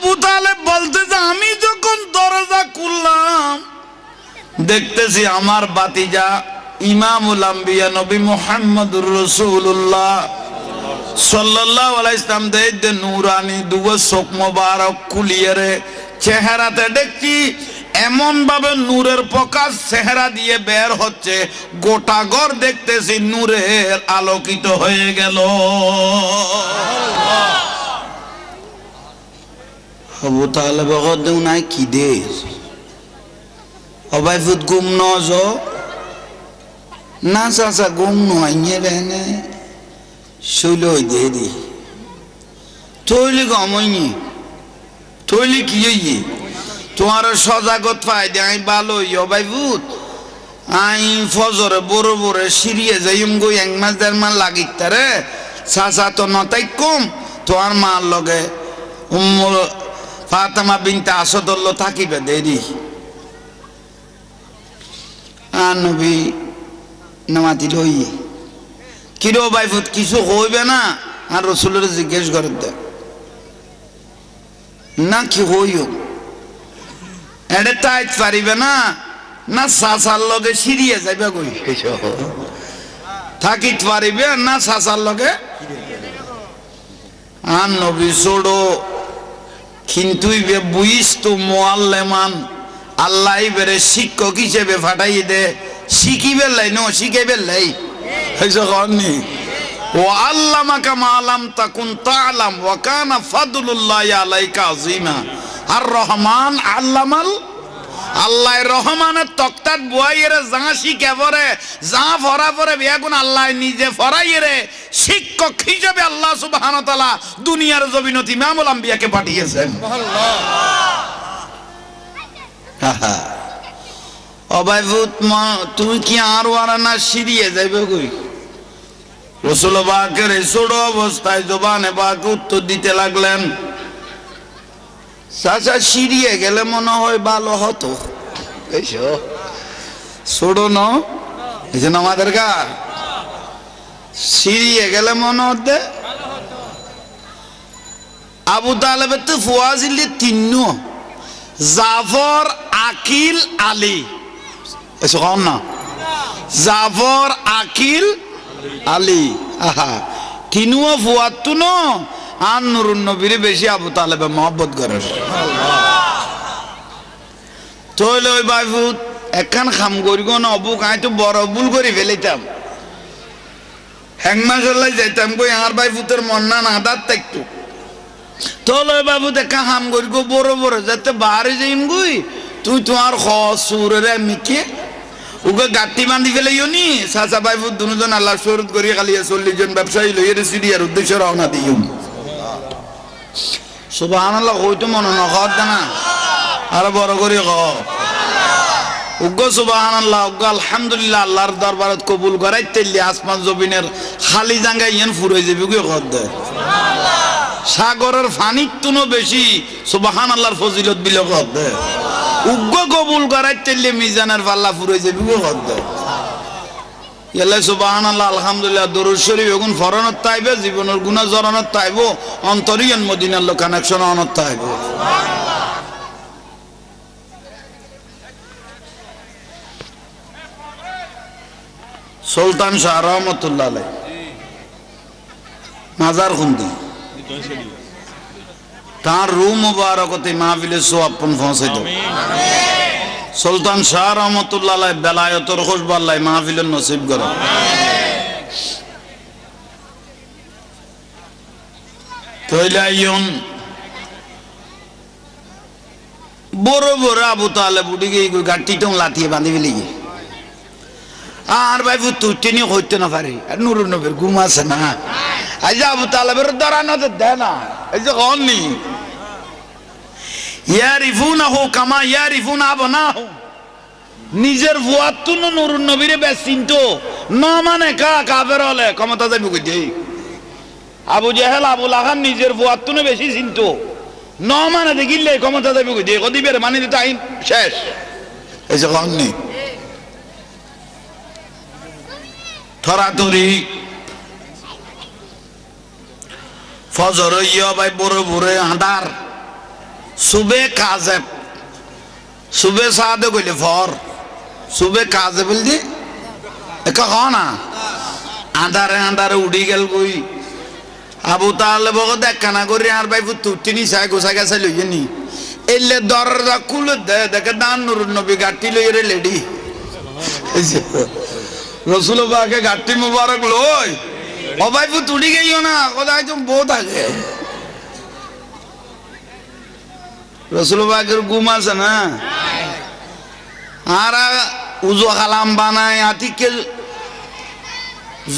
আবু তালেব বলতেছে আমি যখন দরজা খুললাম দেখতেছি আমার বাতিজা ইমামুল আম্বিয়া নবী মুহাম্মদুর রাসূলুল্লাহ সাল্লাল্লাহু আলাইহি সাল্লাম দে নূরানি দুয়া চোখ মোবারক খুলিয়ে চেহারাতে দেখছি এমন ভাবে নূরের প্রকাশ চেহারা দিয়ে বের হচ্ছে গোটা ঘর দেখতেছি নূরের আলোকিত হয়ে গেল। আবু তালেব দেউ নাই কি দে অবাই ফুট গুম নজ না চাচা গুম নয় বেনে শৈল দেরি তৈলি গমইনি তৈলি কি তোমার সজাগত পাই দে আমি ভালো অবাই ফুট আই ফজরে বড় বড় সিরিয়ে যাইম গই 1 মাস 1.5 মাস লাগিত তারে চাচা তো নতাই কম তোমার মার লগে উম্মুল ফাতেমা বিনতে আসাদুল্লাহ থাকিবে দেরি নবী নামাতি লই কিরো বাইফুত কিছু হইবে না আর রসুলের জিজ্ঞেস করে দে না কি হইও এডে তাইত পারিবে না না সাসার লগে সিরিয়ে যাইবে কই থাকিত পারিবে না সাসার লগে আর নবী ছোড়ো কিন্তু বুঝিস তো মুআল্লিমান আল্লাহ বেরে শিক্ষক হিসেবে ফাটাই দে শিখিবে লাই নো শিখাইবে লাই হইছে কননি ও আল্লামাকা মা লাম তাকুন তাআলাম ওয়া কানা ফাদলুল্লাহি আলাইকা আযীমা আর রহমান আল্লামাল আল্লাহ রহমানের তক্তাত বুয়াইরে যা শিখে পরে যা ফরা পরে বেগুন আল্লাহ নিজে ফরাইরে শিক্ষক হিসেবে আল্লাহ সুবহানাহু ওয়া তাআলা দুনিয়ার জমিনত ইমামুল আম্বিয়াকে পাঠিয়েছেন। সুবহানাল্লাহ। অবাইভূত তুমি কি আর ওয়ারানা সিরিয়ে যাইবে কই রাসূল পাকের ছোট অবস্থায় জবানে পাক উত্তর দিতে লাগলেন চাচা সিরিয়ে গেলে মনে হয় ভালো হতো এইসো ছোট ন এই যে আমাদের গা সিরিয়ে গেলে মনে হতে আবু তালেবের তো ফুয়াজিলে 3 জাফর আকিল আলী এসো কম না জাফর আকিল আলী আহা 3 ফুয়াত ন আর নুরুন নবীর বেশি আবু তালেবে মহব্বত করে তইলে ওই বাইফুত একখান খাম করিব না অবুক আই তো বড় ভুল করে ফেলিতাম হ্যাংমাসল্লাই যাইতাম কই আর বাইফুতের মন না আদার থাকতো তইলে ওই বাইফুত একখান খাম করিব বড় বড় যাতে বাহারে যাইম গই তুই তোমার সুরের মিকে ওকে গাঁটি বান্ধি ফেলাইও নি চাচা বাইফুত দুজন আল্লাহ শরৎ করিয়ে খালিয়ে 40 জন ব্যবসায়ী লইয়ে সিরিয়ার উদ্দেশ্যে রওনা দিও সুবহানাল্লাহ কইতো মনে না হদ না আর বড় করে ক উগ্র সুবহানাল্লাহ উগ্র আলহামদুলিল্লাহ আল্লাহর দরবারত কবুল করাইতেলি আসমান জমিনের খালি জায়গা ইয়ান ফুরাই যাবে কি কদ দে সুবহানাল্লাহ সাগরের পানির তুনো বেশি সুবহানাল্লাহর ফজিলত বিল কদ দে উগ্র কবুল করাইতেলি মিজানের পাল্লা ফুরাই যাবে কি কদ দে ইয়াল্লাহ সুবহানাল্লাহ আলহামদুলিল্লাহ দরুদ শরীফ এখন ফরনত তাইবে জীবনের গুনাহ জরানত তাইবো অন্তরিয়ান মদিনার লোক কানেকশন অনত তাইবো সুবহানাল্লাহ। সুলতান শাহ রহমাতুল্লাহ আলাইহি মাজার খুন্দি তার রুম মুবারকতে মাহফিলে সোয়াবপন পৌঁছে দাও সুলতান শাহ রহমাতুল্লাহ আলাইহি বেলায়েতের খুশবু আল্লাহ মাহফিলের নসিব করো তৈলাইয়ন বড় বড় আবু তালেব উঠে গিয়ে গাড়িটাও লাথিয়ে বাঁধি ফেলি আর ভাই তুই নিয়ে হইতে না পারে আর নুরুন নবীর ঘুম আছে না আজ আবু তালেবের দরানো দেয় না এই যে কননি ইয়ারিফুনাহু কামা ইয়ারিফুনা আবনাহু নিজের বুয়াত তো নুরুন নবীরে বেশ চিনতো না মানে কাফের হলে ক্ষমতা যাবে কই দেই আবু জাহেল আবু লাহাব নিজের বুয়াত তো বেশি চিনতো না মানে দেখিলে ক্ষমতা যাবে কই দেই কদিবের মানে দিতে আইন শেষ এই যে কননি থরাতরি ফজর ইয়া ভাই বড় বড় আঁধার সুবে কাজেব সুবে সাদে কইলে ফর সুবে কাজেব বলদি একা না আন্ধারে আন্ধারে উড়ি গেল কই আবু তাহলে বগত একখানা করি আর ভাই তিনি চাই গোসা গেছে লইয়ে নি এলে দরজা খুলে দেখে দান নুরুন নবী গাঠি লইয়ে রে লেডি রসুল বাকে গাঠি মুবারক লই ও ভাই তুড়ি গেইও না কোথায় তুমি বউ থাকে রসুল বাকের গুম আছে না আর উজু খালাম বানায় আতিকে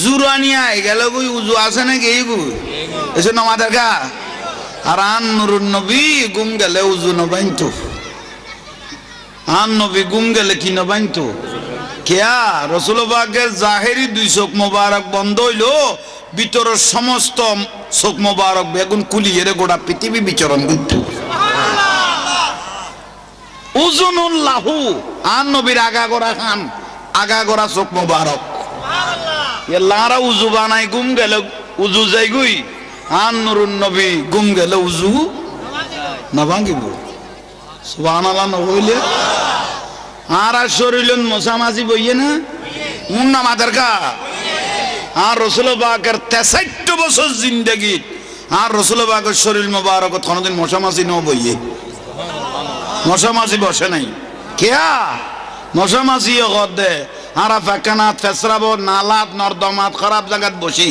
জুরানিয়া গেল কই উজু আছে না কে গুই এসে নমাদের কা আর আন নুরুন নবী গুম গেলে উজু নবাইতো আন নবী গুম গেলে কি নবাইতো কেয়া রসুল পাকের জাহেরি দুই চোখ মোবারক বন্ধ হইলো ভিতরের সমস্ত চোখ মোবারক বেগুন কুলিয়ে গোটা পৃথিবী বিচরণ করত উজুনুল্লাহু আন নবীর আগা গড়া চোখ মোবারক লারা উজু বানাই গুম গেলে উজু যাই গুই আন নুরুন নবী গুম গেলে উজু না ভাঙিব সুবহানাল্লাহ নবইলে আর শরীরন মশামাছি বইয়ে না মুন্না মাদার কা আর রসুল পাকের 63 বছর জিন্দেগি আর রসুল পাকের শরীর মোবারক কোনদিন মশামাছি ন বইয়ে মশামাছি বসে নাই কেয়া মশামাছি দে আর ফাকানাত ফেসরাব নালাত নর্দমাত খারাপ জায়গাত বসি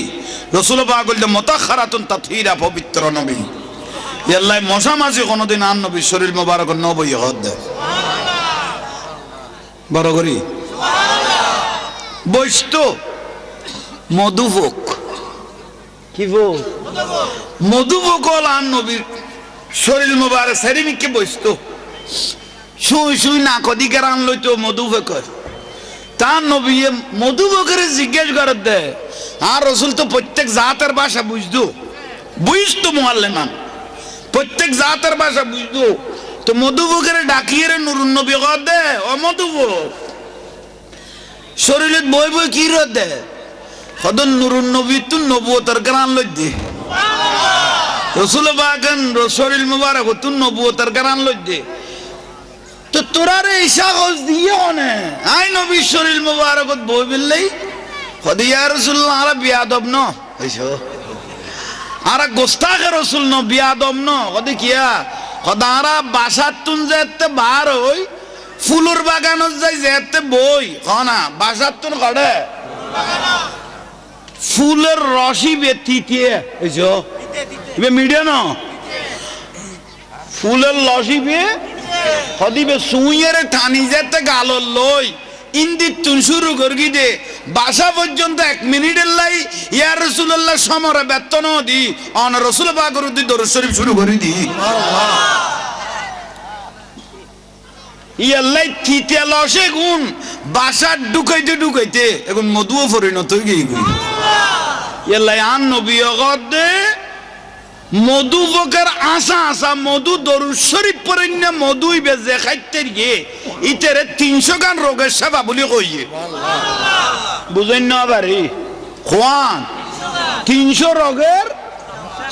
রসুল পাক বলতে মুতাখারাতুন তাতহীরা পবিত্র নবী আল্লাহ মশামাছি কোনদিন আর নবী শরীর মোবারক ন বইয়ে দে বড় করি বৈষ্ট মধুভোগ কি ভোগ মধুভোগ আর নবীর শরীর মোবারক সেরিমিককে বৈষ্ট শুই শুই না কদিকে রান লইতো মধুভোগ তার নবী মধুভোগের জিজ্ঞেস করে দে আর রসুল তো প্রত্যেক জাতের ভাষা বুঝতো মুআল্লিমান প্রত্যেক জাতের ভাষা বুঝতো তো মধুভোগের ডাকিয়ে রে নুরুন নবী কর দে ও মধুভোগ শরীরে বই বই কি রদ দে সদন নুরুন নবী তুন নবুয়তের গান লই দে রসুল বাগান শরীর মুবারক তুন নবুয়তের গান লই দে তো তোরা রে ঈশা গজ দিয়ে অনে আই নবী শরীর মুবারক বই বিললেই খদিয়া রাসূলুল্লাহ আর বিয়াদব ন হইছো আর গোস্তাখে রাসূল ন বিয়াদব ন কদি কিয়া খদারা বাসার তুন যেতে বার হই ফুলুর বাগানত যাই যেতে বই না বাসার তুন কড়ে ফুলের রসি বেতিতে এসো ইবে মিডিয়া ন ফুলের রসি বে হদিবে সুইয়ের টানি যেতে গাল লই ইন্দি তুন শুরু করগি দে বাসা পর্যন্ত 1 মিনিটের লাই ইয়া রাসূলুল্লাহ সমরে বেতন দি অন রাসূল পাকের উদ্দি দরুদ শরীফ শুরু করে দি ইয়াল্লাই তিতে লসে গুণ বাসা ঢুকাইতে এখন মধুও পরিণত হয়ে গই ইয়াল্লাই আন নবী গদে মধুভোগের আশা মধু দরুদ শরীফ পড়েন না মধুই বেজে খাইতে গিয়ে ইতেরে 300 গান রোগের সেবা বলি কইয়ে বুঝেন না বাড়ি খোয়ান 300 রোগের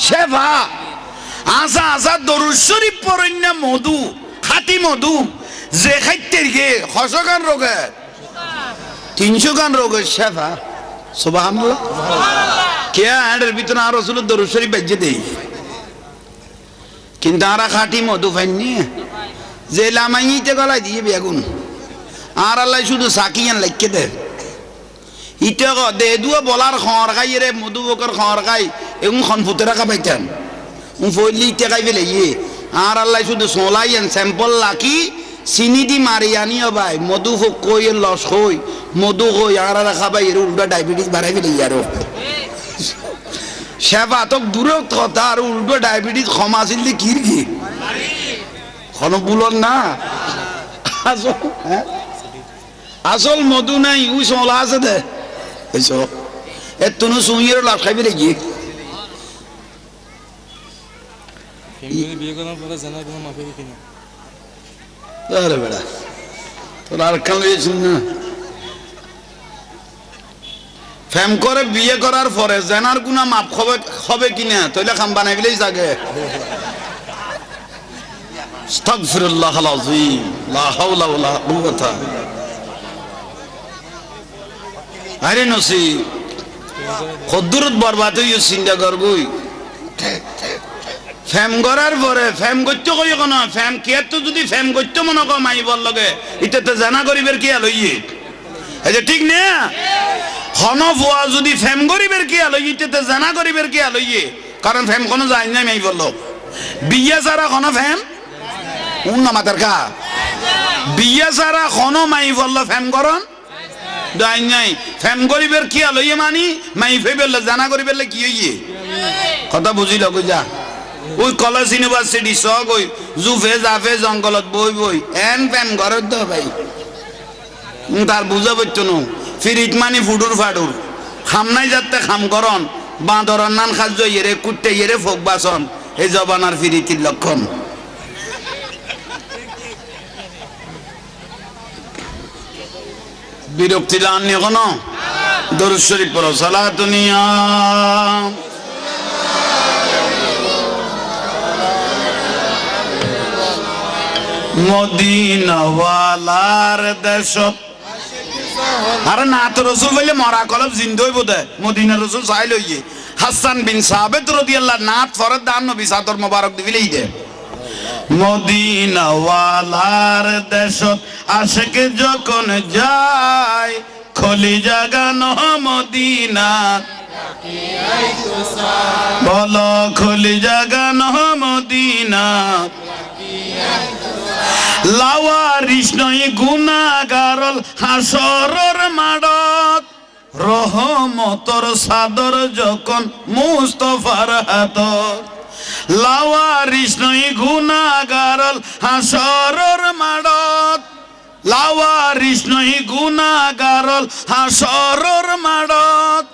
সেবা আশা দরুদ শরীফ পড়েন না মধু খাঁটি মধু যে খাইতে গিয়ে 100 গান রোগের 300 গান রোগের সেবা সুবহানাল্লাহ কে আড়ের ভিতরে আর রাসূলের দরুদ শরীফ বেজে দেই কিন্তু আরা খাঁটি মধু পাইনি যে লামাইতে গলায় দিয়ে বেগুন আর আল্লাহ শুধু সাকিয়ান লাইকে দে ইতে দে দুয়া বলার খর খাই রে মধু বকর খর খাই এগুন খন ফুতে রাখা পাইতেন ফইলি ইতে খাই ফেলে ইয়ে আর আল্লাহ শুধু সোলাইয়েন স্যাম্পল লাকি চিনি দি মারি আনিও ভাই মধু হোক কই লস হই মধু হই আর রাখা ভাই এর উল্টা ডায়াবেটিস বাড়াই ফেলে ইয়ারও সেবা তো দূরে কথা আর উল্টো ডায়াবেটিস ক্ষমা ছিল কি খন বুলন না আসল মধু নাই উই সোলা আছে দে এর তুনু সুইয়ের লাভ খাইবে দেখি আরে বেড়া তোর আর কান শুন না ফেম করে বিয়ে করার পরে জেনার গুনা মাপ হবে কিনা তইলে খাম বানাই বিলেই জাগে আস্তাগফিরুল্লাহাল আযীম, লা হাওলা ওয়ালা কুওয়াতা। আরে নসিব কদ্দুরত বরবাদ হইও চিন্তা করবই। ফেম করার পরে ফেম করতে কই কোন ফেম কিয়াত যদি ফেম করতে মনে কো মাইবর লগে ইতাতে জানা করিবের কি আলইয়ে, এই যে ঠিক না? হন ফুয়া যদি ফেম করিবের কি আলইয়ে ইতাতে জানা করিবের কি আলইয়ে, কারণ ফেম কোনো যায় না মাইবর লোক। বিয়া সারা কোন ফেম উন্না মাতার কা বিয়া সারা কোন মাইবর লো ফেম করন দাই নাই। ফেম করিবের কি আলইয়ে মানি মাই ফেবেল জানা করিবের কি হইয়ে, কথা বুঝিল কই যা। ওই কলেজ ইউনিভার্সিটি সব ওই জুফে জাফে জঙ্গলত বই বই এন ফেম ঘরের দো ভাই তার বুঝা পারতো না। ফিরিট মানি ফুডুর ফাডুর খামনাই যাতে খাম করন বাঁদর নান খাদ্য ইয়েরে কুটতে ইয়েরে ফোক বাসন, এই জবানার ফিরিতির লক্ষণ। বিরক্তি লানি কোন দরুদ শরীফ পড়ো, সালাতুনিয়া মদিনাওয়ালার দেশত। আরে না তো রসুল বললে মরা কলব জিন্দই বোধে মদিনা রসুল চাই লইয়ে। হাসান বিন সাবেত রাদিয়াল্লাহু নাত ফরদ দান নবী সাদর মোবারক দিবিলেই দে। মদিনাওয়ালার দেশত আশিক যখন যায় খলি জাগানো মদিনা, বলো খলি জাগানো মদিনা। লাওয়ারিস নই গুনাহগারল হাসরের মাডত, রহমতর সাদর যখন মুস্তাফার হাতত। লাওয়ারিস নই গুনাহগারল হাসরের মাডত, লাওয়ারিস নই গুনাহগারল হাসরের মাডত।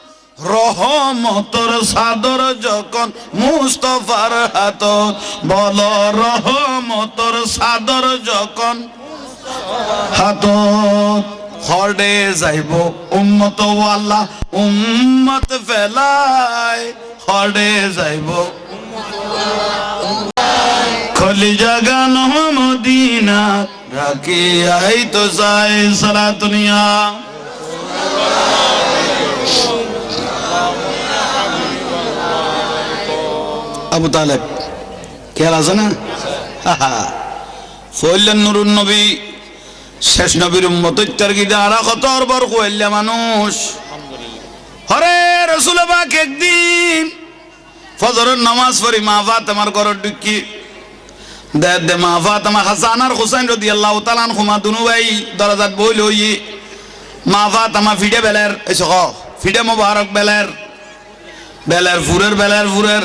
রহমতর সাদর যখন মুস্তাফার হাতত, বল রহমতর সাদর যখন হাতত। হরে যাইব উম্মত ওয়ালা উম্মত ফেলায়, হরে যাইব খলি জাগানো মদিনা রাখি আই তো যাই সালাতুনিয়া। আবু তালেব খেয়াল আছে না? ফইলেন নুরুন নবী শেষ নবীর উম্মত ইত্যার গিদা আর কত বর কইলে মানুষ। হরে রাসূল পাক একদিন ফজরের নামাজ পড়ি মা ফাতেমার ঘরে ঢুকি দে মা ফাতেমা হাসান আর হুসাইন রাদিয়াল্লাহু তাআলা আনহুমা দুনু ভাই দরজাত বই লই। মা ফাতেমা ফিডে বেলের এসো ফিডে মোবারক বেলের বেলের ফুরের বেলের ফুরের।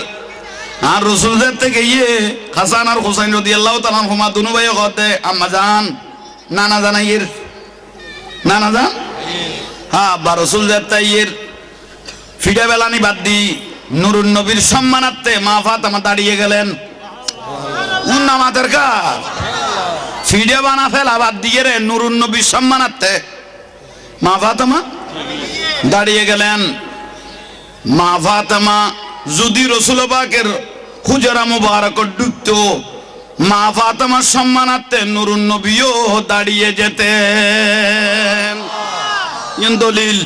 আর রসুলদের থেকে ইয়ে হাসান আর হুসাইন রাদিয়াল্লাহু তাআলা আনহুমা দুনু ভাই কতে আম্মা জান নানা জানাইয়ের নানা জান হ্যাঁ বা রসুলদের তাইয়ের ফিডে বেলানি বাদ দি নুরুন নবীর সম্মানার্থে মা ফাতেমা দাঁড়িয়ে গেলেন। উন্নামাতের কা ফিডে বানা ফেলা বাদ দিয়ে রে নুরুন নবীর সম্মানার্থে মা ফাতেমা দাঁড়িয়ে গেলেন। মা ফাতেমা যদি রসুল পাকের হুজরা মুবারক ঢুকতো মা ফাতেমার সম্মানার্থে নুরুন নবীও দাঁড়িয়ে যেতেন। দলিল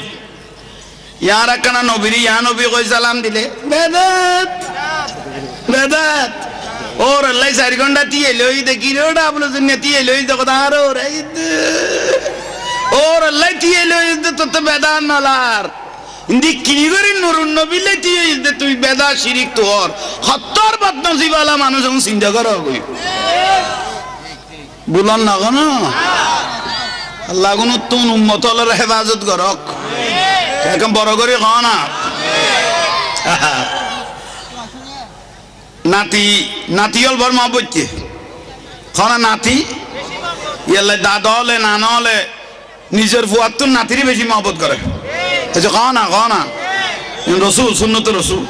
ইয়ার একখানা নবীর ইয়া নবী কই সালাম দিলে বেদাত বেদাত ওর আল্লাহ 4 ঘন্টা দিয়ে লই দেখি রে ওটা আপনার জন্য দিয়ে লই দেখো আর ওর আল্লাহ দিয়ে লই তো তো বেদাত নালার ইন্দি কিনি করে নুরুন নবী লইতে তুই বেদাত শিরিক তোর 70 বদনসিবালা মানুষ চিন্তা করো কই বুলন না কেন আল্লাহ কোন তুন উম্মতলের হেফাজত করক একদম বড় করে ক না। নাতি নাতি হল বর মহব্বতে খনা নাতি ইয়ালে দাদা হলে নানা হলে নিজের ফুয়ার তো নাতিরই বেশি মহব্বত করে খাও না রসুল সুন্নত রসুল।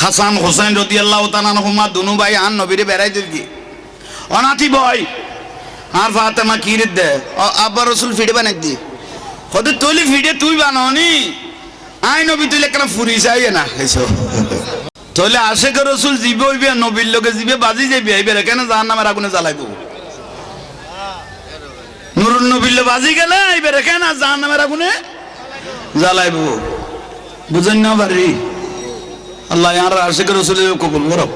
হাসান হুসাইন রাদিয়াল্লাহু তাআলা আনহুমা দুনু ভাই আন নবীরে বেড়াই দিলকি অনাথি বয় আর ফাতেমা কি রে দে আব্বা রসুল ফিডে বানাই দি কত তুই ফিডে তুই বানাওনি আই নবী তুই লেখা ফুরি যাই না এসো তাহলে আশেখ রসুল জীবে হইবে নবীর লোকে জীবে বাজি যাইবে এইবার কেন জাহান্নামের আগুনে জ্বালাইব নুরুন নবীর বাজি গেলে এইবার কেন জাহান্নামের আগুনে জ্বালাইব বুঝেন না পারি আল্লাহ আর আশেখ রসুলের কবুল করুক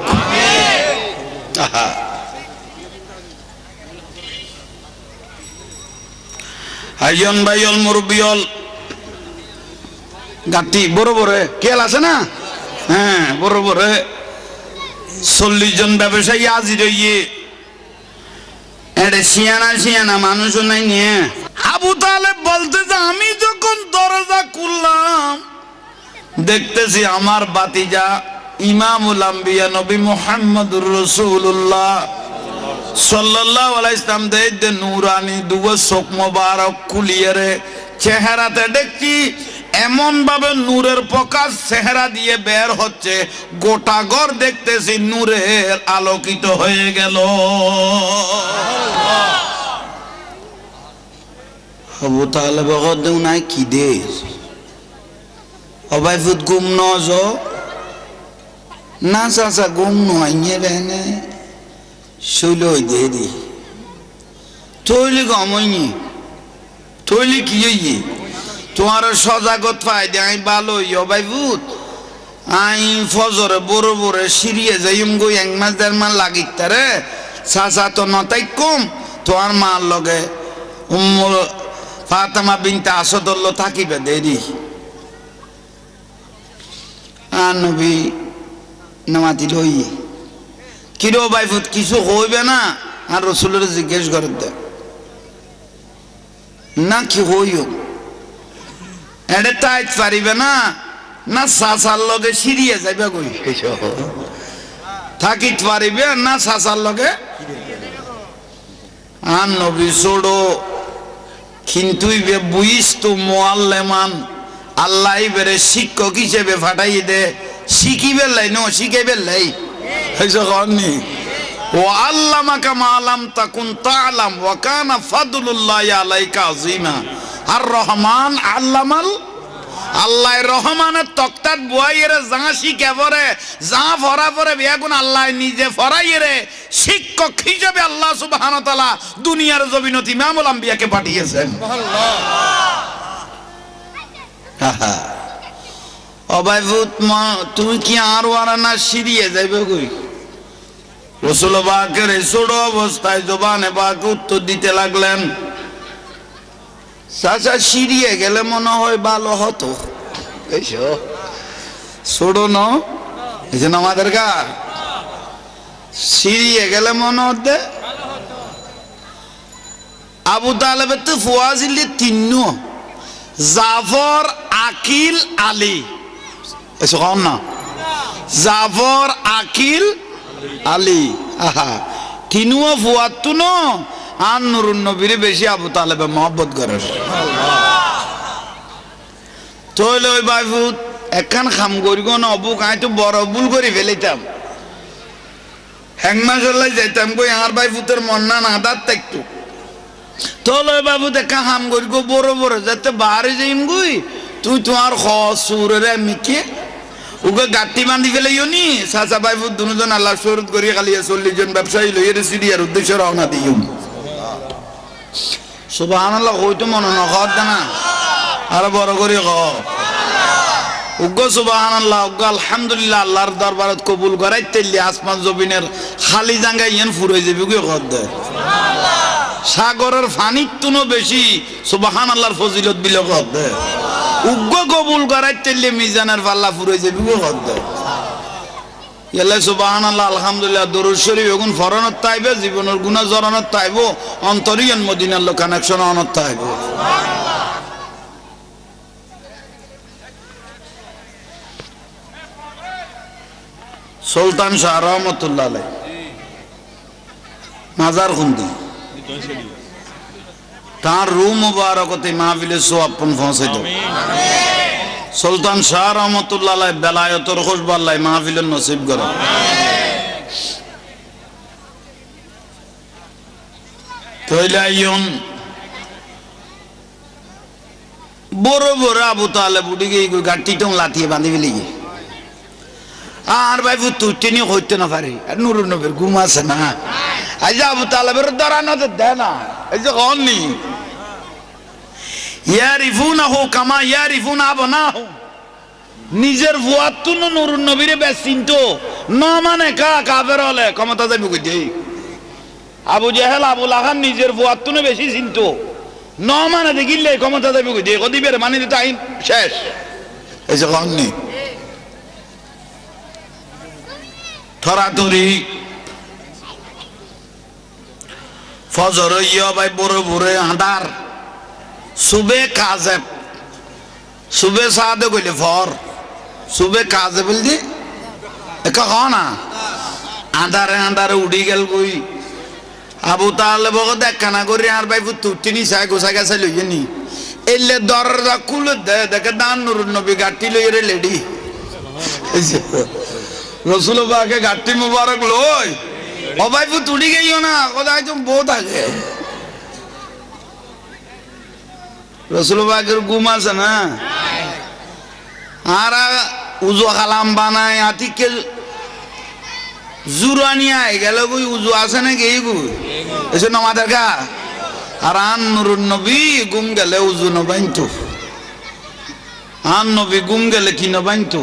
আইয়ন ভাইয়ল মুরব্বিয়ল গাটি বড় বড় কেল আছে না হ্যাঁ বড় বড় 40 জন ব্যবসায়ী আজি রইয়ে এড়ে শিয়ানা মানুষও নাই নিয়ে আবু তালেব বলতে যে আমি যখন দরজা খুললাম দেখতেছি আমার বাতিজা ইমামুল আম্বিয়া নবী মুহাম্মদুর রাসূলুল্লাহ সাল্লাল্লাহু আলাইহি সাল্লাম দে নূরানি দুগো চোখ মোবারক খুলিয়ে চেহারাতে দেখছি এমন ভাবে নূরের প্রকাশ চেহারা দিয়ে বের হচ্ছে গোটা ঘর দেখতেছি নূরের আলোকিত হয়ে গেল আবু তালেব বগদেও নাই কি দে অবাই ফুট গুম নজ না চাচা গুম নয় বেনে শৈল দে দি তৈলি গমইনি তৈলি কি হইয়ে তোমার সজাগত পাই দে আমি ভালো অবাই ফুট আই ফজরে বড় বড় সিরিয়ে যাইম গো 1 মাস 1.5 মাস লাগিত রে চাচা তো নতাই কম তোমার মার লগে ফাতেমা বিনতে আসাদুল্লাহ থাকিবে দেরি নবী নামাতি লই কিরো বাইফুত কিছু হইবে না আর রসুলের জিজ্ঞেস করে দে না কি হইও এডে তাইত পারিবে না না সাসার লগে সিরিয়ে যাইবে কই থাকিত পারিবে না সাসার লগে আর নবী ছোড়ো কিন্তু বুঝিস তো মুআল্লিমান আল্লাহ বেরে শিক্ষক হিসেবে ফাটাই দে শিখিবে লাই নো শিখাইবে লাই হইছে কননি ও আল্লামাকা মা লাম তাকুন তাআলাম ওয়া কানা ফাদলুল্লাহি আলাইকা আযীমা আর রহমান আল্লামাল আল্লাহ রহমানের তক্তাত বুয়াইরে যা শিখে পরে যা ফরা পরে বেগুন আল্লাহ নিজে ফরাইরে শিক্ষক হিসেবে আল্লাহ সুবহানাহু ওয়া তাআলা দুনিয়ার জমিনত ইমামুল আম্বিয়াকে পাঠিয়েছেন সুবহানাল্লাহ অবাইফুত মা তুমি কি আর ওয়ারানা সিরিয়ে যাইবে কই রাসূল পাকের ছোট অবস্থায় জবানে পাক উত্তর দিতে লাগলেন চাচা সিরিয়ে গেলে মনে হয় ভালো হতো এইসো ছোট ন এই যে আমাদের গা সিরিয়ে গেলে মনে হতে আবু তালেবের তো ফুয়াজিলি 3 জাফর আকিল আলী এসো কম না জাফর আকিল আলী আহা 3 ফুয়াত্তু ন আর নুরুন নবীরে বেশি আবু তালেবে মহব্বত করে তইলে ওই বাইফুত একখান খাম করি না অবুক আই তো বড় ভুল করে ফেলিতাম হ্যাংমাসল্লাই যাইতাম কই আর বাইফুতের মন না আদার থাকতো তলে বাবু দেখা হাম করি গো বড় বড় যাতে বাহারে যাইম গুই তুই তোমার সুরে মিকে ওকে গাঁটি বান্ধি ফেলে নি চাচা বাইফুত দুজন আল্লাহ শরৎ করি খালি 40 জন ব্যবসায়ী লইয়ে সিরিয়ার উদ্দেশ্যে রওনা দিও সুবহানাল্লাহ হইতো মনে না হদ না আর বড় করে ক উগ্র সুবহানাল্লাহ উগ্র আলহামদুলিল্লাহ আল্লাহর দরবারত কবুল করাই তেলি আসমান জমিনের খালি জায়গায় ইয়েন ফুরাই যাবি কে কদ দে সুবহানাল্লাহ সাগরের ফানির তুনো বেশি সুবহানাল্লাহর ফজিলত বিলে কদ দে উগ্র কবুল করাই তেলি মিজানের পাল্লা ফুরাই যাবি কে কদ দে ইয়াল্লা সুবহানাল্লাহ আলহামদুলিল্লাহ দরুদ শরীফ এখন ফরনত তাইবে জীবনের গুনাহ জরানত তাইবো অন্তরিয়ান মদিনার লোক কানেকশন অনত তাইবো সুবহানাল্লাহ সুলতান শাহ রহমাতুল্লাহ আলাইহি মাজার খুন্দি তার রুম মুবারকতে মাহফিলে সোয়াবপন পৌঁছে দাও আমিন সুলতান শাহ রহমাতুল্লাহ আলাইহি বেলায়েতের খুশবু আল্লাহ মাহফিলের নসিব করো আমিন তৈলায়ুন বড় বড় আবু তালেব উঠে গিয়ে গাটিটা লাথিয়ে বাঁধি ফেলি আর ভাই তুই হইতে না পারি আর নুরুন নবীর ঘুম আছে না আজ আবু তালেবের দাঁড়ানো দেয় না এই যে কননি ইয়ারিফুনাহু কামা ইয়ারিফুনা আবনাহু নিজের ফুয়াতুন নুরুন নবীরে বেশ চিনতো না মানে কাফের হলে ক্ষমতা যাবে কই দেই আবু জাহেল আবু লাহাব নিজের ফুয়াতুনে বেশি চিনতো না মানে দেখিলে ক্ষমতা যাবে কই দেই কদিবের মানে দিতে আইন শেষ এই যে কননি থরাথরি ফজর ইয়া ভাই বড় বড় আঁধার সুবে কাজে সুবে সাদে কইলে ফর সুবে কাজে বলছি একা না আঁধারে আঁধারে উড়ি গেল কই আবু তালেব দেখা না করি আর ভাই তুই চাই গোসা গেছে লইয়ে নি এলে দরজা খুলে দে দেখে দান নুরুন নবী গাঠি লইয়ে রে লেডি রসুল বাকে গাঠি মুবারক লই ও ভাই তুড়ি গেইও না কোথায় তুমি বউ থাকে রসুল বাকের ঘুম আছে না আর উজু খালাম বানায় আতিকে জুরানি আই গেল কই উজু আছে না কে কই এসে নমাদের গা আর আন নুরুন নবী গুম গেলে উজু নবাইতো আন নবী গুম গেলে কি নবাইতো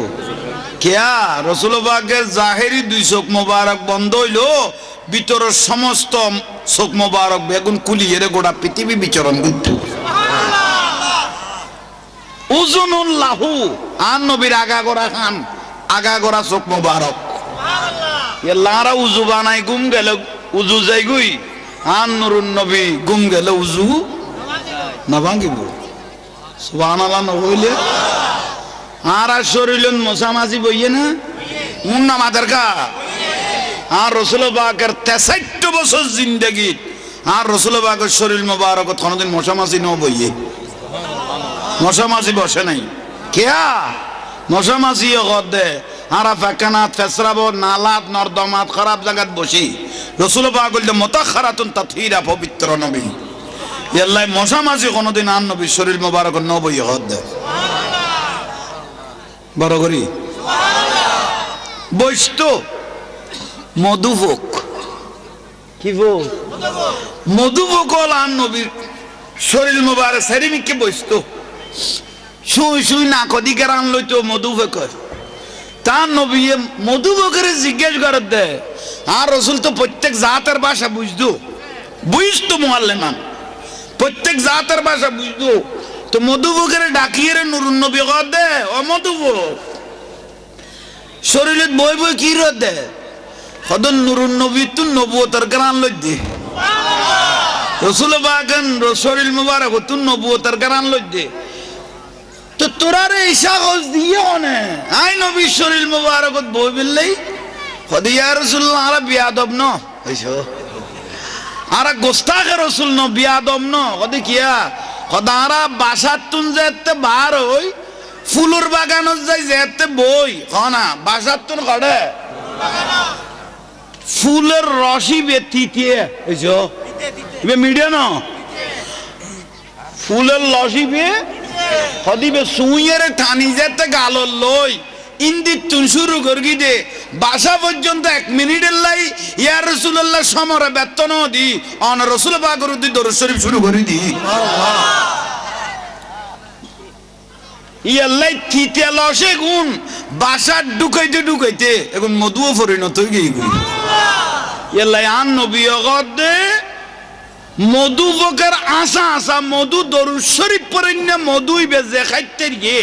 কেয়া রসুল বাকের জাহেরি দুই চোখ মোবারক বন্ধ হইল ভিতরের সমস্ত চোখ মোবারক বেগুন কুলিয়ে গোটা পৃথিবী বিচরণ করত উজুনুল লাহু আন নবীর আগা গড়া খান আগা গড়া চোখ মোবারক লারা উজু বানাই গুম গেলে উজু যাই গুই আন নুরুন নবী গুম গেলে উজু না ভাঙিব সুবহানাল্লাহ নহইলে আর শরীরন মশামাছি বইয়ে না মুন না মাদার কা আর রসুল বাকের 63 বছর জিন্দেগি আর রসুল বাকের শরীর মোবারক কোনদিন মশামাছি ন বইয়ে মশামাছি বসে নাই কেয়া মশামাছি দে আরা ফাকানাত ফেসরাব নালাত নর্দমাত খারাপ জায়গাত বসি রসুল পাক বলতে মুতাখারাতুন তাতহীরা পবিত্র নবী আল্লাহ মশামাছি কোনদিন আর নবীর শরীর মোবারক ন বইয়ে দে বড় করি বৈষ্ট মধুভোগ কি ভোগ মধুভোগ আর নবীর শরীর মোবারক সেরিমিককে বৈষ্ট শুই শুই না কদিকে রান লইতো মধুভোগ তার নবী মধুভোগের জিজ্ঞেস করে দে আর রসুল তো প্রত্যেক জাতের ভাষা বুঝতো মুআল্লিমান প্রত্যেক জাতের ভাষা বুঝতো তো মধুভোগের ডাকিয়ে রে নুরুন নবী কর দে ও মধুভোগ শরীরে বই বই কি রদ দে কদন নুরুন নবী তু নবুয়তের গান লই দে রসুল বাগান শরীর মুবারক তু নবুয়তের গান লই দে তো তোরারে ঈশা গজ দিয়ে অনে আই নবী শরীর মুবারক বই বিললাই কদি ইয়া রাসূলুল্লাহ আরা বিয়াদব ন হইছো আরা গোস্তাকে রসুল ন বিয়াদব ন কদি কিয়া কদারা বাসার তুন যেতে বার হই ফুলুর বাগানত যাই যেতে বই কনা বাসার তুন কড়ে ফুলের রসি বেতিতিয়ে হইছো ইবে মিডিয়া ন ফুলের রসি বে কদিবে সুইয়ের টানি যেতে গালর লই ইন্দির তুন শুরু করগি দে বাসা পর্যন্ত 1 মিনিটের লাই ইয়া রাসূলুল্লাহ সমরে বেতন দি অন রাসূল পাকের উদ্দি দরুদ শরীফ শুরু করি দি ইয়াল্লাই থিতে লসে গুণ বাসা ঢুকাইতে এখন মধুও পরিণত হয়ে গই ইয়াল্লাই আন নবী গদে মধুভোগের আসা মধু দরুদ শরীফ পড়িনা মধুই বেজে খাইতে গিয়ে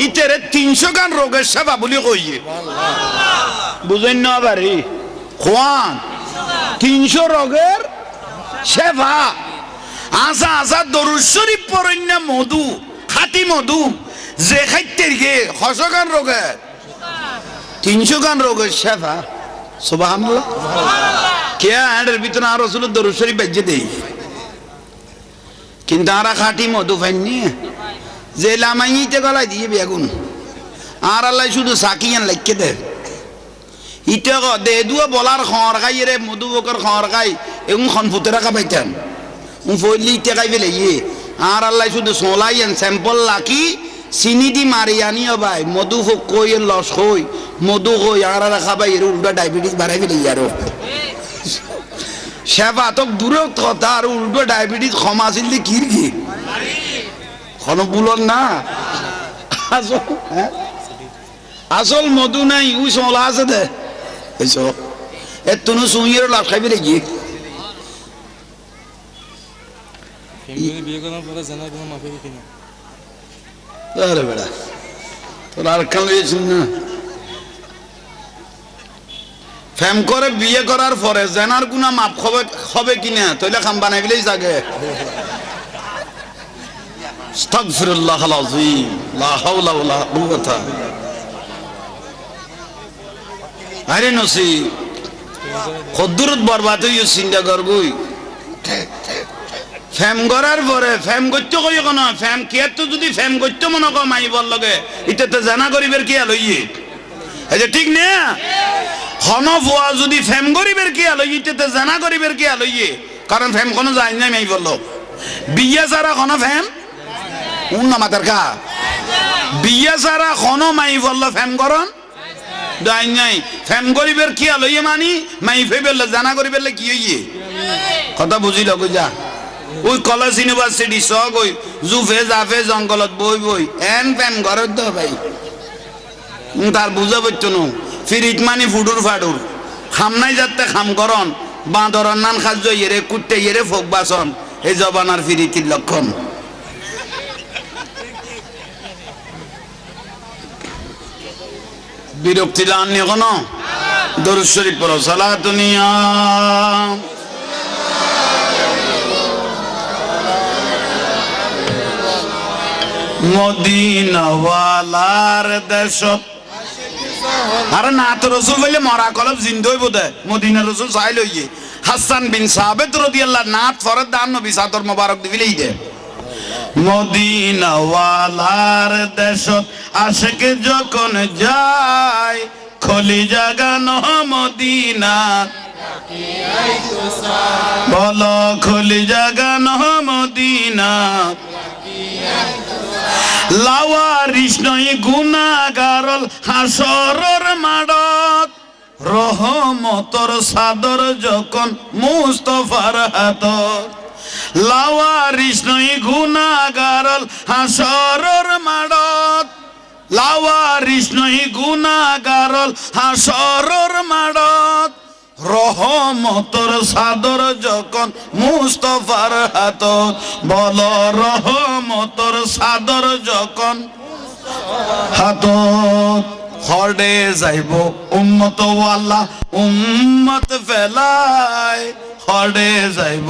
ইতেরে 300 গান রোগের সেবা বলি কইয়ে বুঝেন না বাড়ি কোয়ান 300 রোগের সেবা আসা দরুদ শরীফ পড়িনা মধু খাঁটি মধু যে খাইতে গিয়ে 100 গান রোগের 300 গান রোগের সেবা সুবহানাল্লাহ কে এর ভিতরে আর রাসূলের দরুদ শরীফ বেজে দেই কিন্তু আরা খাঁটি মধু পাইনি যে লামাইতে গলায় দিয়ে বেগুন আর আল্লাহ শুধু সাকিয়ান লাইকে দে ইটা দে দুয়া বলার খর খাই রে মধু বকর খর খাই এগুন খন ফুতে রাখা পাইতাম ফইলি ইটা খাই ফেলে আর আল্লাহ শুধু সোলাইয়েন স্যাম্পল লাকি চিনি দি মারি আনিও ভাই মধু হোক কই লস হই মধু হই আর খাবাই এর উল্টা ডায়াবেটিস বাড়াই ফেলি আরো সেবা তো দূরের কথা আর উল্টো ডায়াবেটিস ক্ষমা আছিল কি কি কোনো বুলন না আসল মধু নাই উই চলা আছে দে এসো এর তুনু সুইয়ের লাভ খাইবি নাকি বিয়ে করার পরে জানা কোনো মাফি কিনা আরে বেড়া তোর আর কাল লইছিস না ফেম করে বিয়ে করার পরে জেনার গুনা মাপ হবে কিনা তইলে খাম বানাই বিলেই জাগে আস্তাগফিরুল্লাহ আল-আযীম লা হাওলা ওয়ালা কুওয়াতা আরে নসিব কদ্দুরত বরবাদ হইও চিন্তা করবই ফেম করার পরে ফেম করতে কই কোন ফেম কে তো যদি ফেম করতে মনে কম আই বল লগে এটা তো জানা করিবের কি লইয়ে এই যে ঠিক না হন ফুয়া যদি ফেম করিবের কি লইয়ে এটা তো জানা করিবের কি লইয়ে কারণ ফেম কোনো যায় না আমি বললো বিয়া সারা কোন ফেম উন না মাতার কা বিয়া সারা কোন মাই বললো ফেম করন দাই নাই ফেম করিবের কি লইয়ে মানি মাই ফেবেল জানা করিবের কি হইয়ে কথা বুঝিল কই যা ওই কলেজ ইউনিভার্সিটি সব ওই জুফে জাফে জঙ্গলত বই বই এন ফেম ঘরের তো ভাই তার বুঝা পারতো না ফিরিট মানি ফুডুর ফাডুর খাম নাই যাতে খাম করন বাঁদরের নান খাদ্য ইয়েরে কুটতে ইয়েরে ফোক বাসন এই জবানার ফিরিতির লক্ষণ বিরক্তি জাননি কোনো দরুদ শরীফ পড়ো সালাতুনিয়া মদিনাওয়ালার দেশত আরে না তো রসুল বলে মরা কলব জিন্দই বোধ মদিনা রসুল চাই লইয়ে হাসান বিন সাবেত রাদিয়াল্লাহু নাত ফরদ দান নবী সাদর মোবারক দিবিলেই দে মদিনাওয়ালার দেশত আশিক যখন যায় খলি জাগানো মদিনা বলো খলি জাগানো মদিনা লাওয়ারিস নয় গুনাহগারল হাসরের মাডত রহমতর সাদর যখন মুস্তাফার হাতত লাওয়ারিস নয় গুনাহগারল হাসরের মাডত লাওয়ারিস নয় গুনাহগারল হাসরের মাডত রহমতর সাদর যখন মুস্তাফার হাতত বল রহমতর সাদর যখন হাতত হড়ে যাইব উম্মত ওয়ালা উম্মত ফেলায় হড়ে যাইব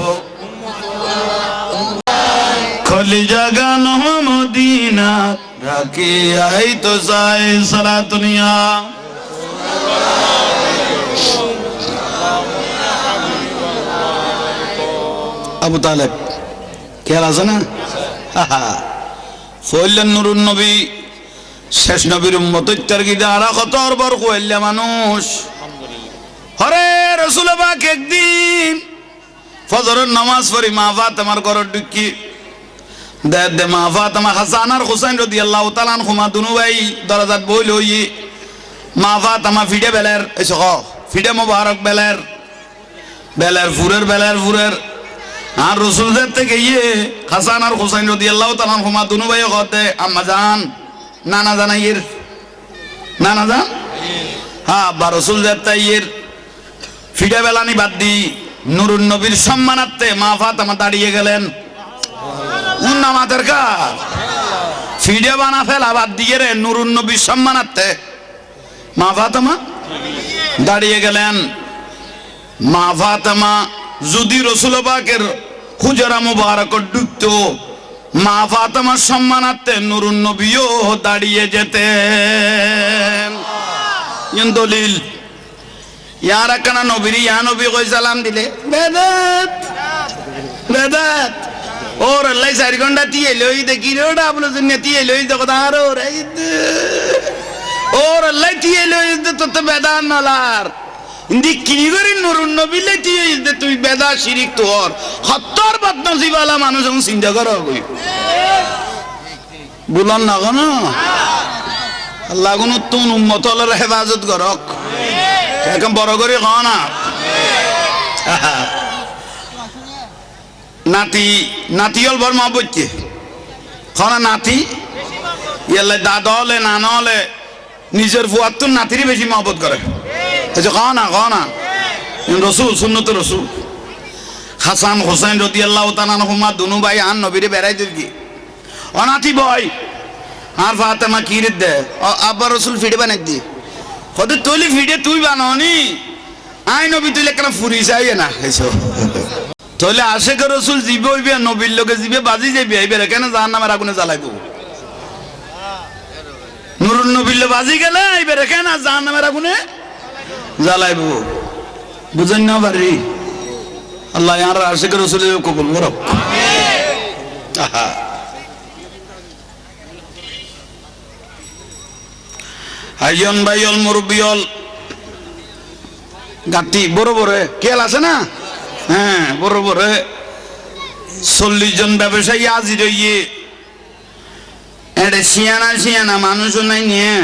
খলি জাগানো মদিনা রাখি আই তো যাই সালাতুনিয়া আবু তালেব খেয়াল আছে না ফইলেন নুরুন নবী শেষ নবীর উম্মত ইত্যাদি আরা কত বর কইলে মানুষ হরে রাসূল পাক একদিন ফজরের নামাজ পড়ি মা ফাতেমার ঘরের ঢুকি দে মা ফাতেমা হাসান আর হুসাইন রাদিয়াল্লাহু তাআলা আনহুমা দুনু ভাই দরজাত বইল হই মা ফাতেমা ফিডে বেলের এসো ফিডে মোবারক বেলের ফুরের আর রসুলদের থেকে হাসান আর হুসাইন রাদিয়াল্লাহু তাআলা আনহুমা দুনু ভাই কতে আম্মা জান নানা জানাইয়ের নানা জান হ্যাঁ বা রসুলদের তাইয়ের ফিডে বেলানি বাদ দি নুরুন নবীর সম্মানার্থে মা ফাতেমা দাঁড়িয়ে গেলেন উন্নামাতের কা ফিডে বানা ফেলা বাদ দিয়ে রে নুরুন নবীর সম্মানার্থে মা ফাতেমা দাঁড়িয়ে গেলেন মা ফাতেমা যদি রাসূল পাকের হুজরা মুবারক ঢুকতো মা ফাতেমার সম্মানার্থে নুরুন নবীও দাঁড়িয়ে যেতেন ইন দলিল ইয়ার কানা নবীর ইয়া নবী কই সালাম দিলে বেদাত ওর আল্লাহ 4 ঘন্টা দিয়ে লই দেখি রোডা আপনার জন্য দিয়ে লই দেখো আর ওর আল্লাহ দিয়ে লই তো বেদাত নালার ইন্দি কি করে নুরুন নবী দিয়ে তুই বেদা শিরিক তোর 70 বদনসিবালা মানুষ চিন্তা করো কই বুলন না কোন আল্লাহ কোন তুন উম্মতলের হেফাজত করক এখন বড় করে খাও না নাতি নাতি হল বর মা বইছে খানা নাতি ইয়ালে দাদা হলে নানা হলে নিজের ফুয়াত্তর নাতিরই বেশি মহব্বত করে খাও না রসুল সুন্নত রসুল হাসান হোসেন রাদিয়াল্লাহু তাআলা আনহুমা দুনু ভাই আন নবীরে বেড়াইতে কি অনাথি বয় আর ফাতেমা কি রে দে আব্বা রসুল ফিডে বানাই দি কত তুলি ফিডে তুই বানাওনি আই নবী তুই কেন ফুরি চাই না এসো তাহলে আশেক রসুল জিবে হইবে নবীর লোকে জিবে বাজি যাইবে এইবে কেন জাহান্নামের আগুনে জ্বালাইব নুরুন নবীর লোকে বাজি গেলে এইবে কেন জাহান্নামের আগুনে জ্বালাইব বুঝেন না পারি আল্লাহ ইয়ার আশেক রসুলের কবুল করো আইজন ভাইয়ল মুরব্বিয়ল গাটি বড় বড় কেল আছে না হ্যাঁ বড় বড় 40 জন ব্যবসায়ী আজি রইয়ে এটা শিয়ানা মানুষও নাই নিয়ে